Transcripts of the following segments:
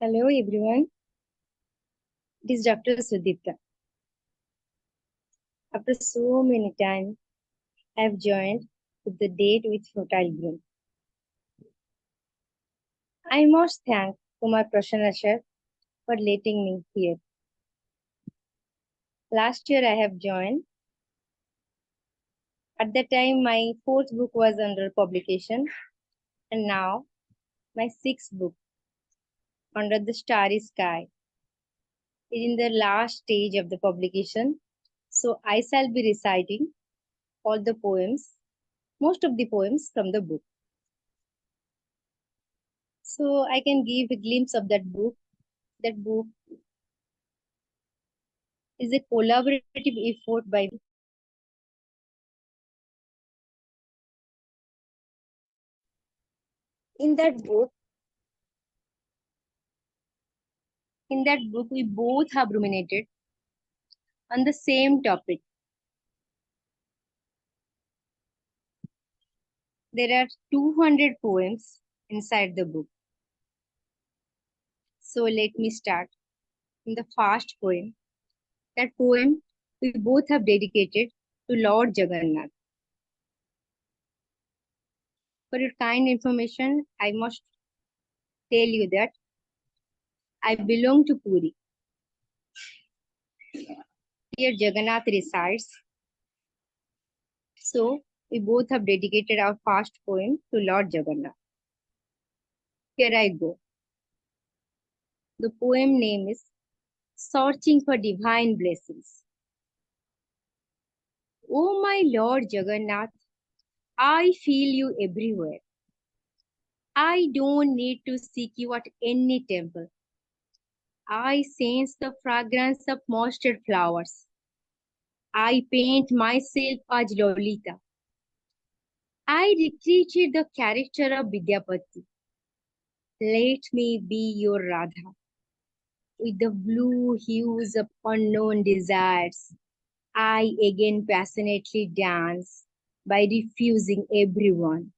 Hello everyone, it is Dr. Sudipta. After so many times, I have joined with the date with fertile groom. I must thank Kumar Prasanna sir for letting me here. Last year I have joined. At that time my fourth book was under publication and now my sixth book, Under the Starry Sky, is in the last stage of the publication. So I shall be reciting all the poems, most of the poems from the book. So I can give a glimpse of that book. That book is a collaborative effort by in that book. In that book, we both have ruminated on the same topic. There are 200 poems inside the book. So let me start in the first poem. That poem we both have dedicated to Lord Jagannath. For your kind information, I must tell you that I belong to Puri. Here Jagannath resides. So we both have dedicated our first poem to Lord Jagannath. Here I go. The poem name is Searching for Divine Blessings. Oh my Lord Jagannath, I feel you everywhere. I don't need to seek you at any temple. I sense the fragrance of mustard flowers. I paint myself as Lolita. I recreated the character of Vidyapati. Let me be your Radha. With the blue hues of unknown desires, I again passionately dance by refusing everyone.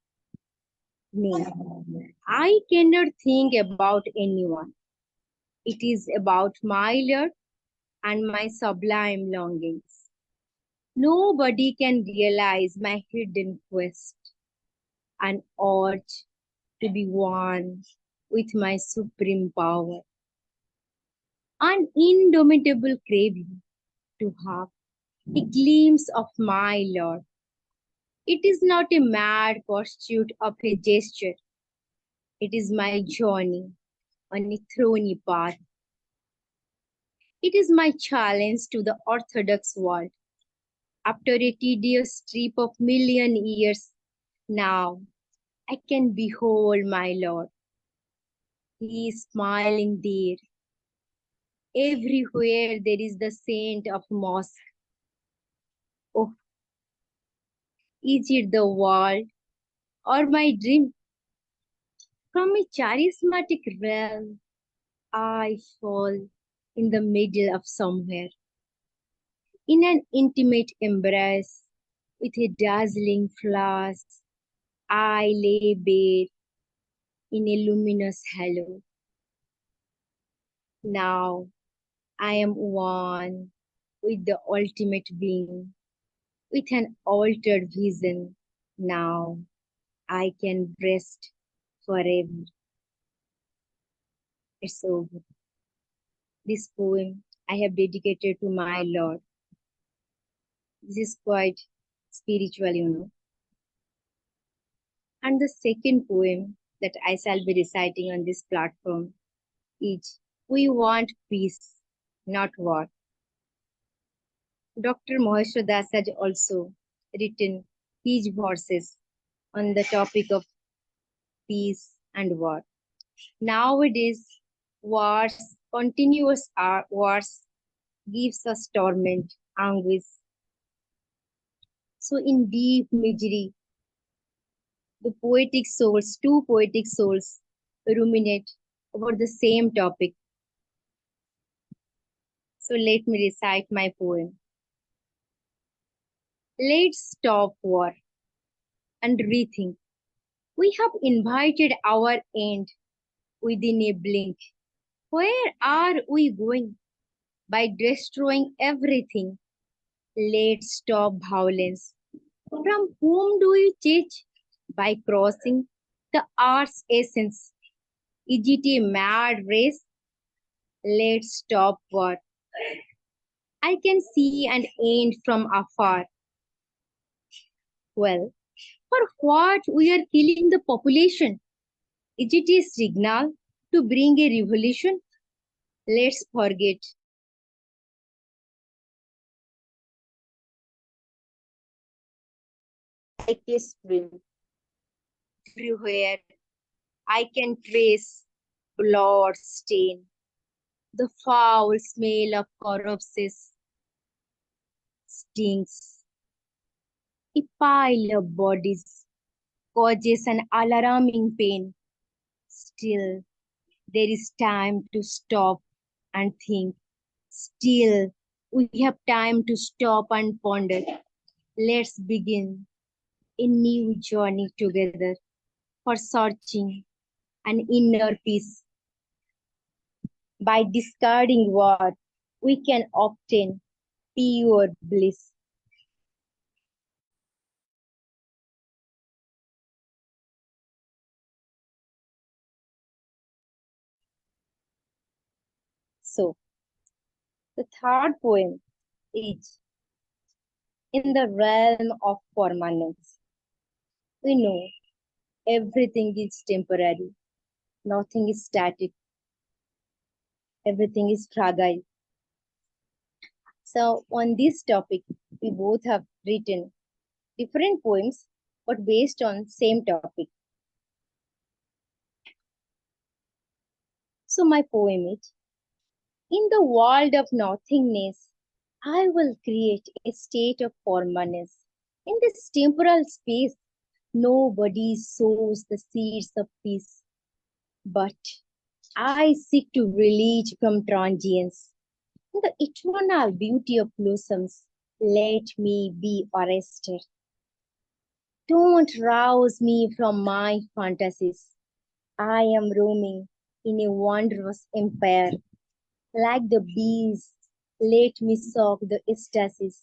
Me. I cannot think about anyone. It is about my Lord and my sublime longings. Nobody can realize my hidden quest, an urge to be one with my supreme power, an indomitable craving to have a glimpse of my Lord. It is not a mad pursuit of a gesture. It is my journey on a thorny path. It is my challenge to the orthodox world. After a tedious trip of million years, now I can behold my Lord. He is smiling there. Everywhere there is the scent of mosque. Oh, is it the world or my dream? From a charismatic realm, I fall in the middle of somewhere, in an intimate embrace with a dazzling flash. I lay bare in a luminous halo. Now I am one with the ultimate being, with an altered vision. Now I can rest forever. It's over. This poem I have dedicated to my Lord. This is quite spiritual. And the second poem that I shall be reciting on this platform is We Want Peace, Not War. Dr. Maheshwar Das has also written his verses on the topic of peace and war. Nowadays, continuous wars, gives us torment, anguish. So in deep misery, two poetic souls ruminate over the same topic. So let me recite my poem. Let's stop war and rethink. We have invited our end within a blink. Where are we going? By destroying everything. Let's stop violence. From whom do you teach? By crossing the art's essence. Is it a mad race? Let's stop war. I can see an end from afar. Well, for what we are killing the population? Is it a signal to bring a revolution? Let's forget. Like a spring. Everywhere I can trace blood stain. The foul smell of corpses stinks. A pile of bodies causes an alarming pain. Still, there is time to stop and think. Still, we have time to stop and ponder. Let's begin a new journey together for searching an inner peace. By discarding what we can obtain pure bliss. So, the third poem is in the realm of permanence. We know everything is temporary, nothing is static, everything is fragile. So, on this topic, we both have written different poems but based on same topic. So, my poem is in the world of nothingness, I will create a state of permanence. In this temporal space, nobody sows the seeds of peace, but I seek to release from transience. In the eternal beauty of blossoms, let me be arrested. Don't rouse me from my fantasies. I am roaming in a wondrous empire. Like the bees, let me soak the ecstasies.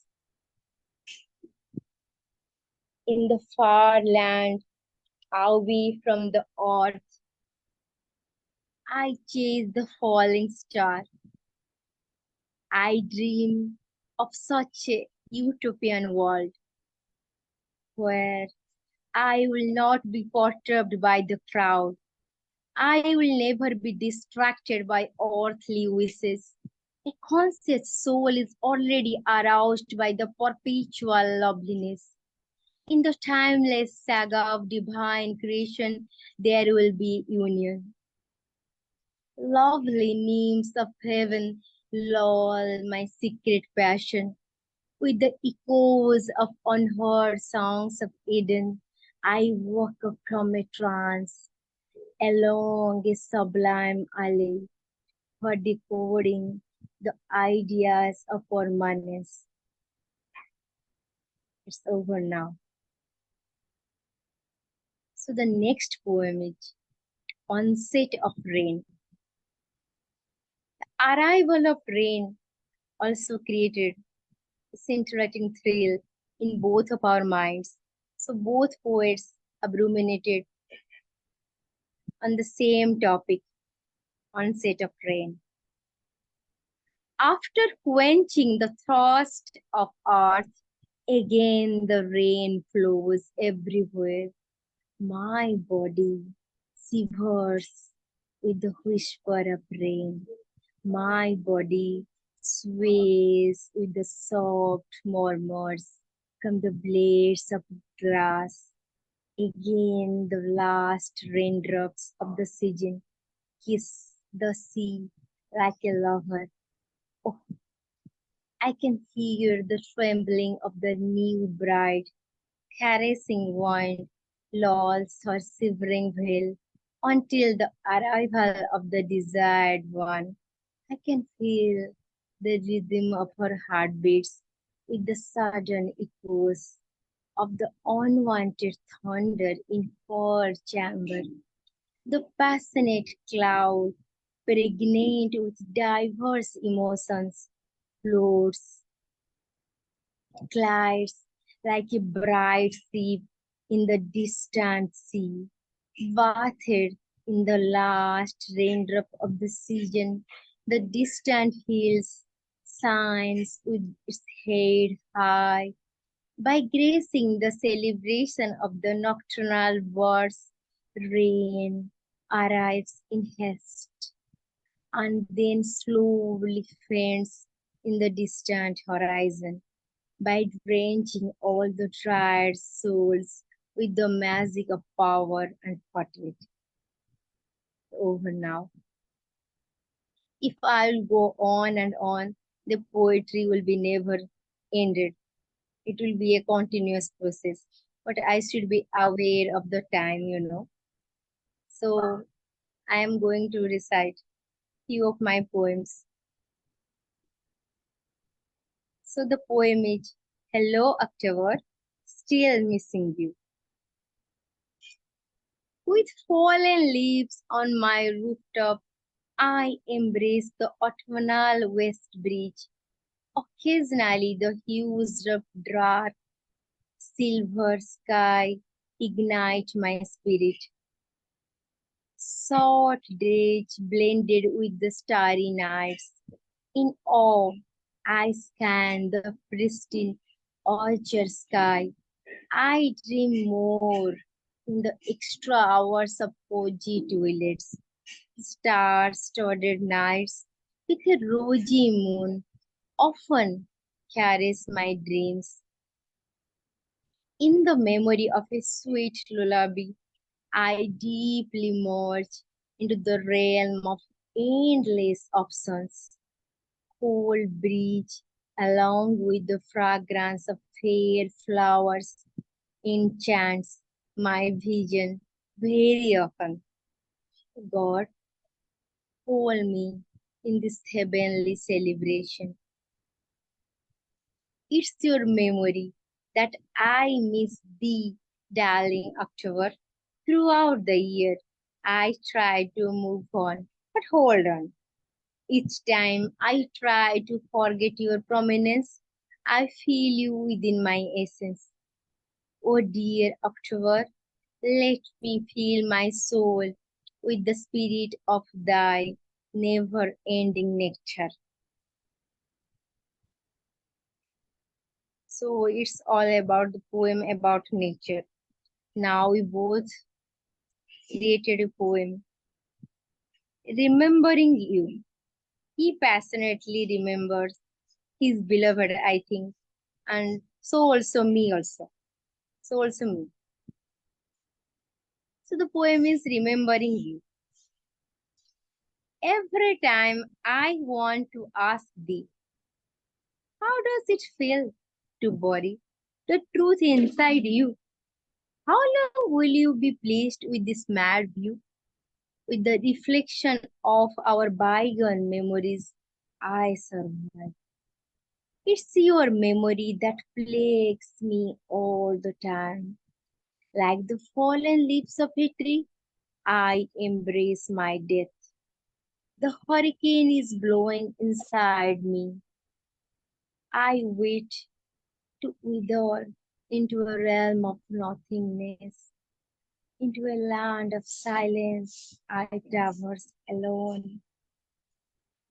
In the far land, away from the earth, I chase the falling star. I dream of such a utopian world where I will not be perturbed by the crowd. I will never be distracted by earthly wishes. A conscious soul is already aroused by the perpetual loveliness. In the timeless saga of divine creation, there will be union. Lovely nymphs of heaven, lull my secret passion. With the echoes of unheard songs of Eden, I woke up from a trance along a sublime alley for decoding the ideas of permanence. It's over now. So the next poem is Onset of Rain. Arrival of rain also created a scintillating thrill in both of our minds. So both poets have ruminated on the same topic, onset of rain. After quenching the thirst of earth, again the rain flows everywhere. My body shivers with the whisper of rain. My body sways with the soft murmurs from the blades of grass. Again, the last raindrops of the season kiss the sea like a lover. Oh, I can hear the trembling of the new bride. Caressing wind lulls her shivering veil until the arrival of the desired one. I can feel the rhythm of her heartbeats with the sudden echoes of the unwanted thunder in her chamber. The passionate cloud pregnant with diverse emotions, floats, glides like a bright ship in the distant sea, bathed in the last raindrop of the season. The distant hills shines with its head high, by gracing the celebration of the nocturnal birds. Rain arrives in haste and then slowly fades in the distant horizon, by drenching all the tired souls with the magic of power and fertility. Over now. If I'll go on and on, the poetry will be never ended. It will be a continuous process. But I should be aware of the time. So I am going to recite few of my poems. So the poem is Hello October, Still Missing You. With fallen leaves on my rooftop, I embrace the autumnal west bridge. Occasionally the hues of dark silver sky ignite my spirit. Short days blended with the starry nights. In awe, I scan the pristine orchard sky. I dream more in the extra hours of cozy toilets, star-studded nights with a rosy moon often carries my dreams. In the memory of a sweet lullaby, I deeply merge into the realm of endless options. Cold breeze, along with the fragrance of fair flowers, enchants my vision very often. God, hold me in this heavenly celebration. It's your memory that I miss thee, darling October. Throughout the year, I try to move on, but hold on. Each time I try to forget your prominence, I feel you within my essence. Oh dear October, let me fill my soul with the spirit of thy never-ending nectar. So it's all about the poem about nature. Now we both created a poem, Remembering You. He passionately remembers his beloved, I think, and so also me also. So also me. So the poem is Remembering You. Every time I want to ask thee, how does it feel to bury the truth inside you? How long will you be pleased with this mad view? With the reflection of our bygone memories, I survive. It's your memory that plagues me all the time. Like the fallen leaves of a tree, I embrace my death. The hurricane is blowing inside me. I wait to wither into a realm of nothingness, into a land of silence I traverse alone.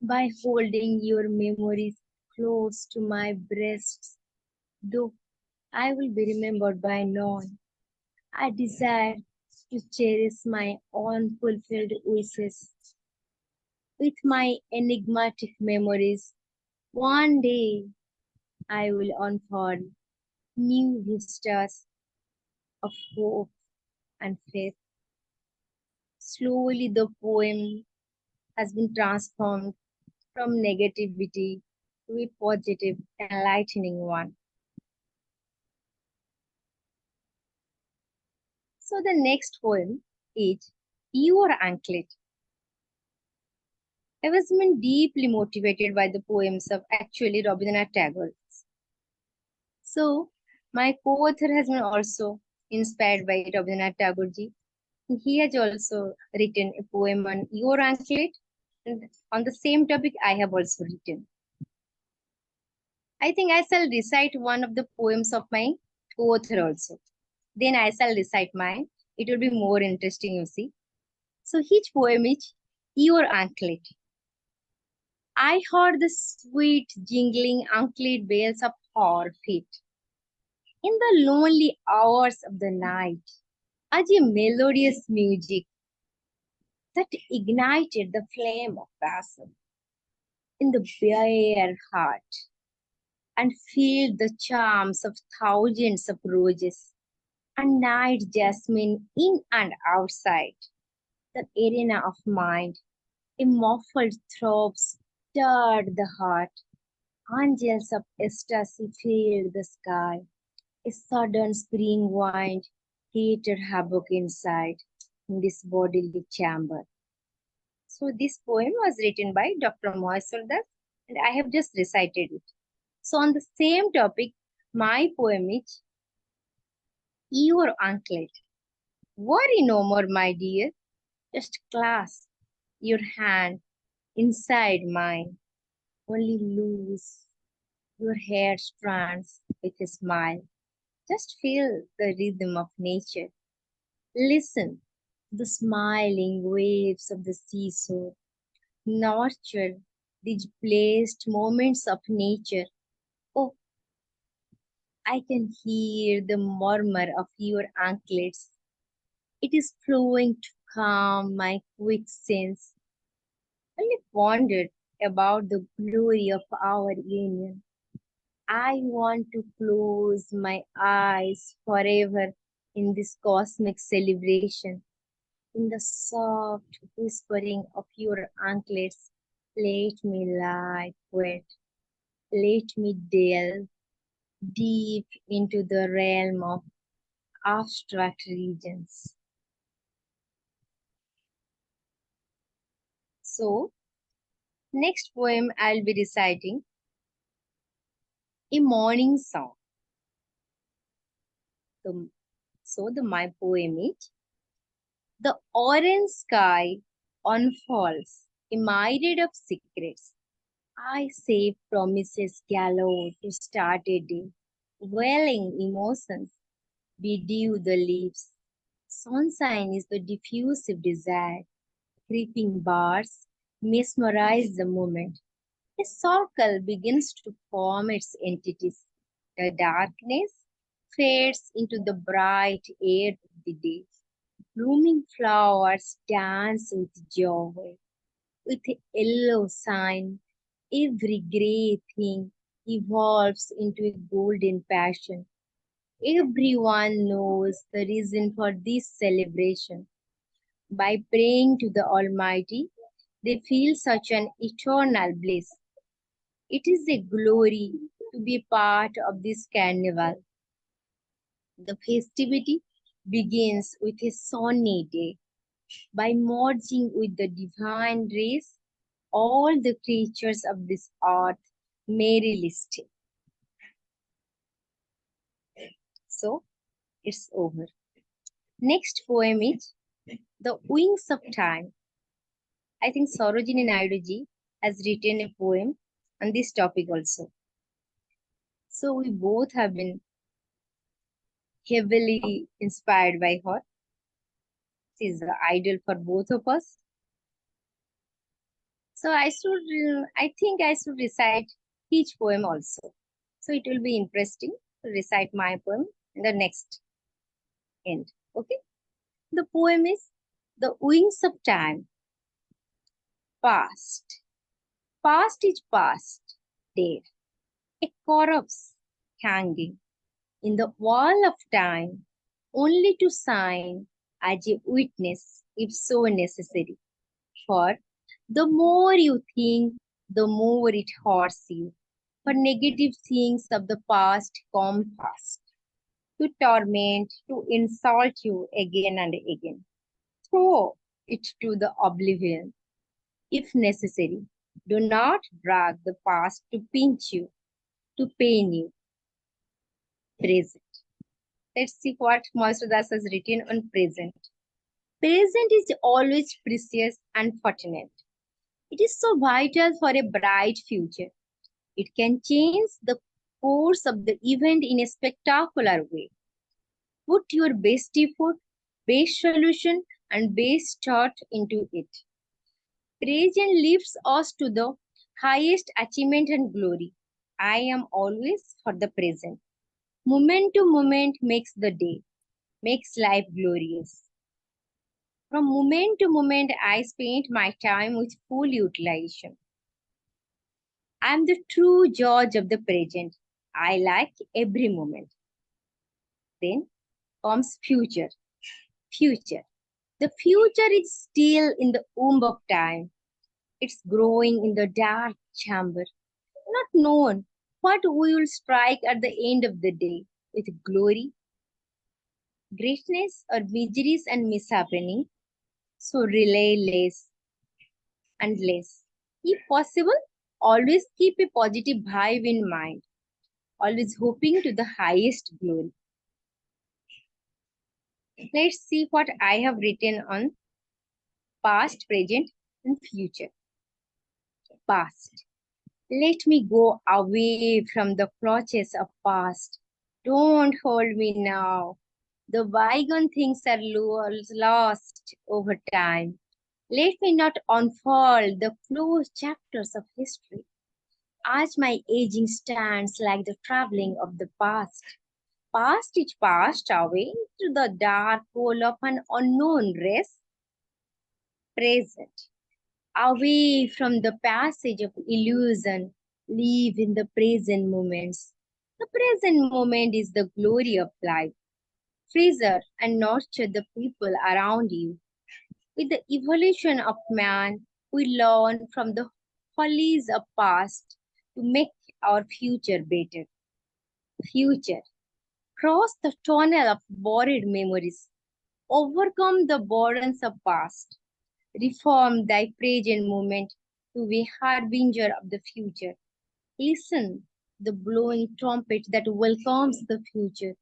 By holding your memories close to my breast, though I will be remembered by none, I desire to cherish my unfulfilled wishes. With my enigmatic memories, one day I will unfold new vistas of hope and faith. Slowly, the poem has been transformed from negativity to a positive, enlightening one. So, the next poem is Your Anklet. I was been deeply motivated by the poems of actually Rabindranath Tagore. So, my co-author has been also inspired by Rabindranath Tagore ji. He has also written a poem on Your Anklet. And on the same topic, I have also written. I think I shall recite one of the poems of my co-author also. Then I shall recite mine. It will be more interesting, you see. So his poem is Your Anklet. I heard the sweet jingling anklet bells of her feet in the lonely hours of the night as a melodious music that ignited the flame of passion in the bare heart and filled the charms of thousands of roses and night jasmine in and outside the arena of mind. A muffled throb stirred the heart. Angels of ecstasy filled the sky. A sudden spring wind created havoc inside in this bodily chamber. So this poem was written by Dr. Moheswar Das and I have just recited it. So on the same topic, my poem is Your Anklet. Worry no more, my dear. Just clasp your hand inside mine. Only loose your hair strands with a smile. Just feel the rhythm of nature. Listen to the smiling waves of the seashore. Nurture these blessed moments of nature. Oh, I can hear the murmur of your anklets. It is flowing to calm my quick sense. Only pondered about the glory of our union. I want to close my eyes forever in this cosmic celebration. In the soft whispering of your anklets, let me lie quiet. Let me delve deep into the realm of abstract regions. So, next poem I'll be reciting A Morning Song. The, my poem is The orange sky unfolds a myriad of secrets. I say promises galore to start a day. Welling emotions bedew the leaves. Sunshine is the diffusive desire. Creeping bars mesmerize the moment. A circle begins to form its entities. The darkness fades into the bright air of the day. Blooming flowers dance with joy. With a yellow sign, every grey thing evolves into a golden passion. Everyone knows the reason for this celebration. By praying to the Almighty, they feel such an eternal bliss. It is a glory to be part of this carnival. The festivity begins with a sunny day. By merging with the divine race, all the creatures of this earth merrily stay. So, it's over. Next poem is The Wings of Time. I think Sarojini Naidu has written a poem on this topic also. So we both have been heavily inspired by her. She is the idol for both of us. So I think I should recite each poem also. So it will be interesting to recite my poem in the next end. Okay. The poem is The Wings of Time. Past. Past is past. Dead. A corpse hanging in the wall of time, only to sign as a witness if so necessary. For the more you think, the more it hurts you. For negative things of the past come fast, to torment, to insult you again and again. Throw it to the oblivion, if necessary. Do not drag the past to pinch you, to pain you. Present. Let's see what Master Das has written on present. Present is always precious and fortunate. It is so vital for a bright future. It can change the course of the event in a spectacular way. Put your best effort, best solution, and best thought into it. Present lifts us to the highest achievement and glory. I am always for the present. Moment to moment makes the day, makes life glorious. From moment to moment, I spend my time with full utilization. I am the true judge of the present. I like every moment. Then comes future. Future. The future is still in the womb of time. It's growing in the dark chamber. Not known what we will strike at the end of the day with glory, greatness, or miseries and mishappening. So rely less and less. If possible, always keep a positive vibe in mind, always hoping to the highest glory. Let's see what I have written on past, present, and future. Past. Let me go away from the clutches of past. Don't hold me now. The bygone things are lost over time. Let me not unfold the closed chapters of history. As my aging stands like the traveling of the past. Past is passed away to the dark hole of an unknown race. Present. Away from the passage of illusion, live in the present moments. The present moment is the glory of life. Treasure and nurture the people around you. With the evolution of man, we learn from the follies of past to make our future better. Future. Cross the tunnel of buried memories. Overcome the burdens of past. Reform thy present moment to be harbinger of the future. Listen, the blowing trumpet that welcomes the future.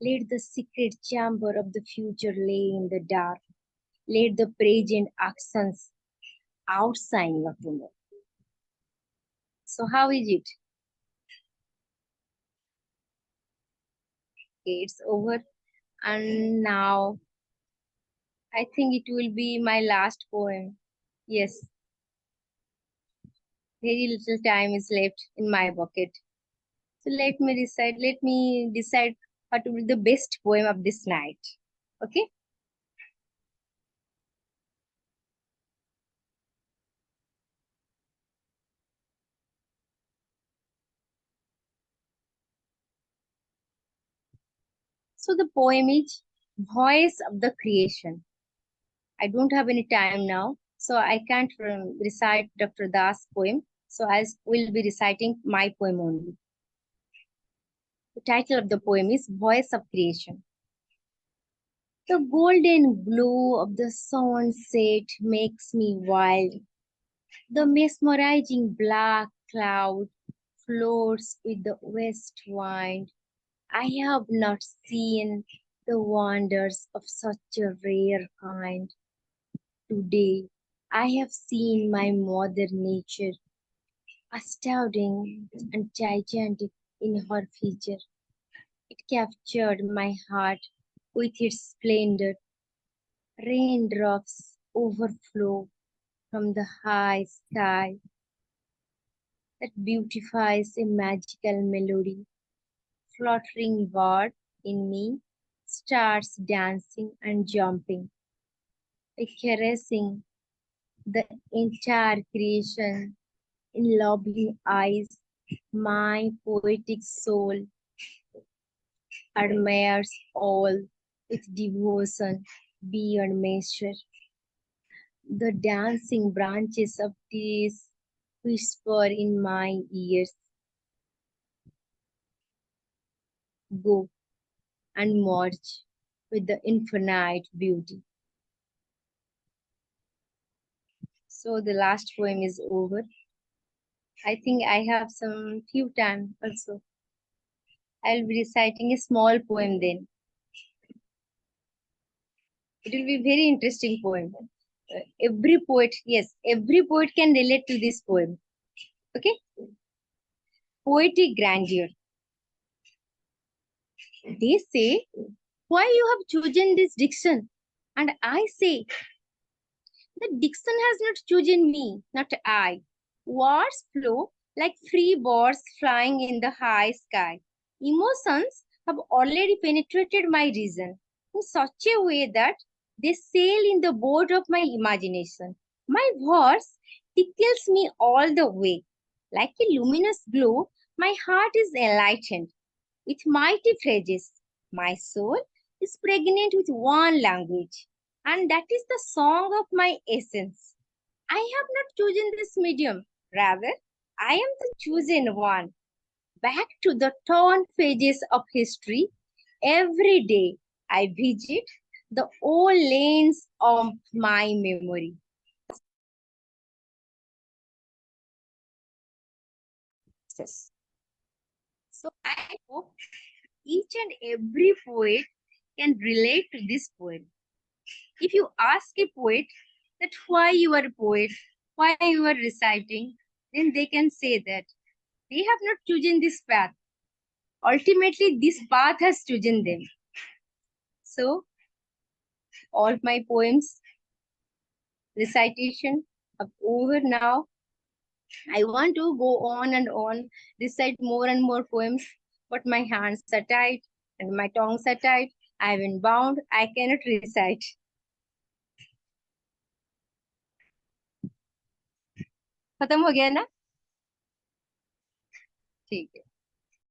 Let the secret chamber of the future lay in the dark. Let the present accents outshine your tomorrow. So how is it? Okay, it's over. And now I think it will be my last poem. Yes, very little time is left in my bucket. So let me decide what will be the best poem of this night. Okay? So the poem is Voice of the Creation. I don't have any time now, so I can't recite Dr. Das' poem. So I will be reciting my poem only. The title of the poem is Voice of Creation. The golden glow of the sunset makes me wild. The mesmerizing black cloud floats with the west wind. I have not seen the wonders of such a rare kind. Today, I have seen my mother nature, astounding and gigantic in her feature. It captured my heart with its splendor. Raindrops overflow from the high sky that beautifies a magical melody. Fluttering bird in me starts dancing and jumping, caressing the entire creation in lovely eyes. My poetic soul admires all with devotion beyond measure. The dancing branches of trees whisper in my ears, go and merge with the infinite beauty. So the last poem is over. I think I have some few time also. I'll be reciting a small poem then. It will be very interesting poem. every poet, yes, every poet can relate to this poem. Okay, poetic grandeur. They say, why you have chosen this diction? And I say, the diction has not chosen me, not I. Words flow like free birds flying in the high sky. Emotions have already penetrated my reason in such a way that they sail in the boat of my imagination. My verse tickles me all the way. Like a luminous glow, my heart is enlightened with mighty phrases. My soul is pregnant with one language, and that is the song of my essence. I have not chosen this medium, rather, I am the chosen one. Back to the torn pages of history, every day I visit the old lanes of my memory. So I hope each and every poet can relate to this poem. If you ask a poet that why you are a poet, why you are reciting, then they can say that they have not chosen this path. Ultimately, this path has chosen them. So, all my poems, recitation are over now. I want to go on, recite more and more poems, but my hands are tied and my tongues are tied. I have been bound. I cannot recite. खत्म हो गया ना ठीक है